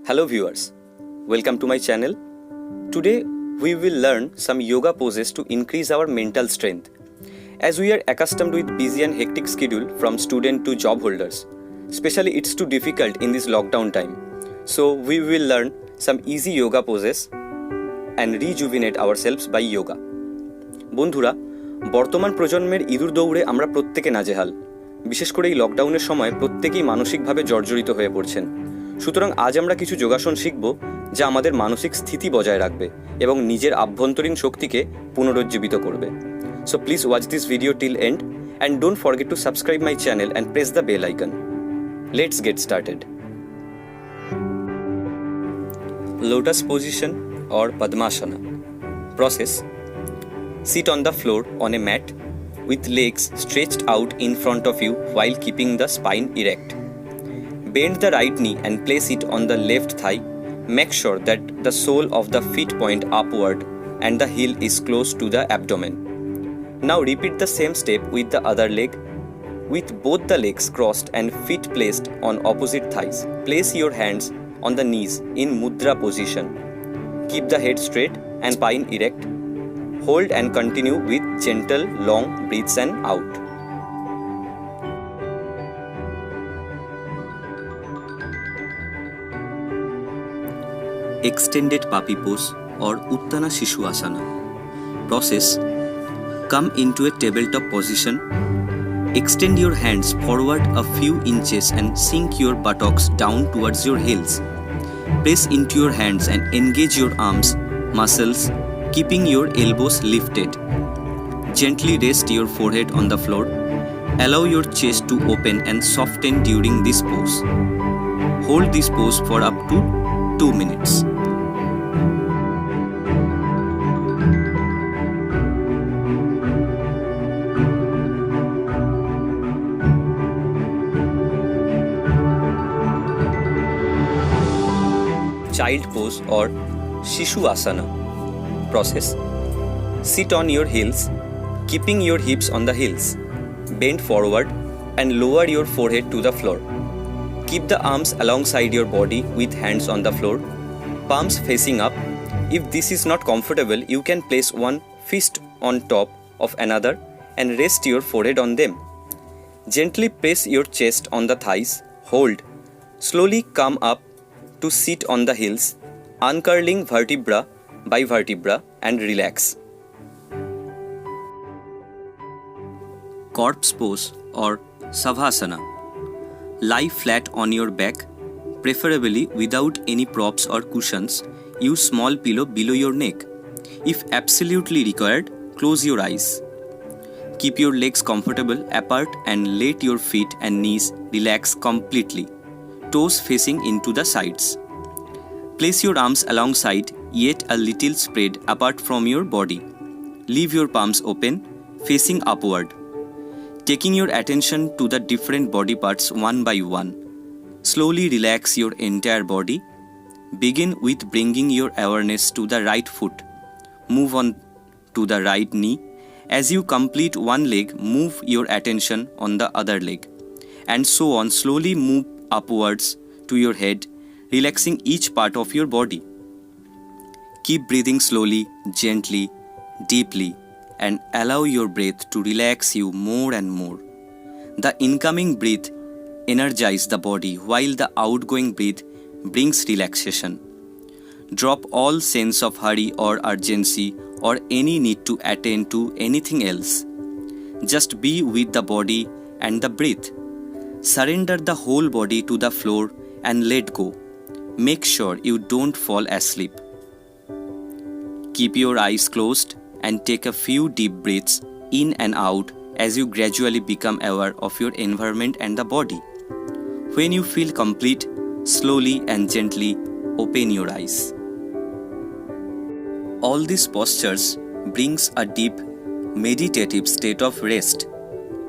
Hello viewers, welcome to my channel. Today we will learn some yoga poses to increase our mental strength. As we are accustomed with busy and hectic schedule from student to job holders, especially it's too difficult in this lockdown time. So we will learn some easy yoga poses and rejuvenate ourselves by yoga. বন্ধুরা, বর্তমান প্রজন্মের ইঁদুর দৌড়ে আমরা প্রত্যেকে নাজেহাল। বিশেষ করে এই লকডাউনের সময় প্রত্যেকেই মানসিকভাবে জর্জরিত হয়ে পড়ছেন। সুতরাং আজ আমরা কিছু যোগাসন শিখব যা আমাদের মানসিক স্থিতি বজায় রাখবে এবং নিজের আভ্যন্তরীণ শক্তিকে পুনরুজ্জীবিত করবে। So please watch this video till end and don't forget to subscribe my channel and press the bell icon. Let's get started. Lotus position or Padmasana. Process: sit on the floor on a mat with legs stretched out in front of you while keeping the spine erect. Bend the right knee and place it on the left thigh. Make sure that the sole of the feet point upward and the heel is close to the abdomen. Now repeat the same step with the other leg. With both the legs crossed and feet placed on opposite thighs, place your hands on the knees in mudra position. Keep the head straight and spine erect. Hold and continue with gentle long breaths and out. Extended puppy pose or Uttana Shishuasana. Process: come into a tabletop position. Extend your hands forward a few inches and sink your buttocks down towards your heels. Press into your hands and engage your arms, muscles, keeping your elbows lifted. Gently rest your forehead on the floor. Allow your chest to open and soften during this pose. Hold this pose for up to 2 minutes. Child pose or Shishu Asana. Process: sit on your heels, keeping your hips on the heels. Bend forward and lower your forehead to the floor. Keep the arms alongside your body with hands on the floor, palms facing up. If this is not comfortable, you can place one fist on top of another and rest your forehead on them. Gently press your chest on the thighs, hold. Slowly come up to sit on the heels, uncurling vertebra by vertebra and relax. Corpse pose or Savasana. Lie flat on your back, preferably without any props or cushions. Use small pillow below your neck. If absolutely required, close your eyes. Keep your legs comfortable apart and let your feet and knees relax completely, toes facing into the sides. Place your arms alongside, yet a little spread apart from your body. Leave your palms open, facing upward. Taking your attention to the different body parts one by one. Slowly relax your entire body. Begin with bringing your awareness to the right foot. Move on to the right knee. As you complete one leg, move your attention on the other leg. And so on, slowly move upwards to your head, relaxing each part of your body. Keep breathing slowly, gently, deeply, and allow your breath to relax you more and more. The incoming breath energizes the body while the outgoing breath brings relaxation. Drop all sense of hurry or urgency or any need to attend to anything else. Just be with the body and the breath. Surrender the whole body to the floor and let go. Make sure you don't fall asleep. Keep your eyes closed and take a few deep breaths in and out as you gradually become aware of your environment and the body. When you feel complete, slowly and gently open your eyes. All these postures brings a deep meditative state of rest,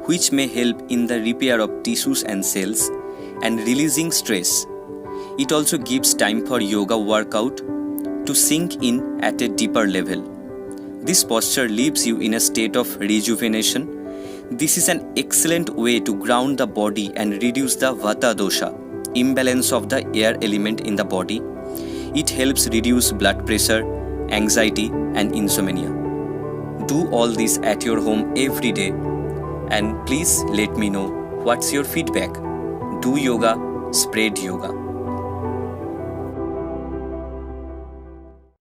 which may help in the repair of tissues and cells and releasing stress. It also gives time for yoga workout to sink in at a deeper level. This posture leaves you in a state of rejuvenation. This is an excellent way to ground the body and reduce the Vata dosha, imbalance of the air element in the body. It helps reduce blood pressure, anxiety, and insomnia. Do all this at your home every day, and please let me know what's your feedback. Do yoga, spread yoga.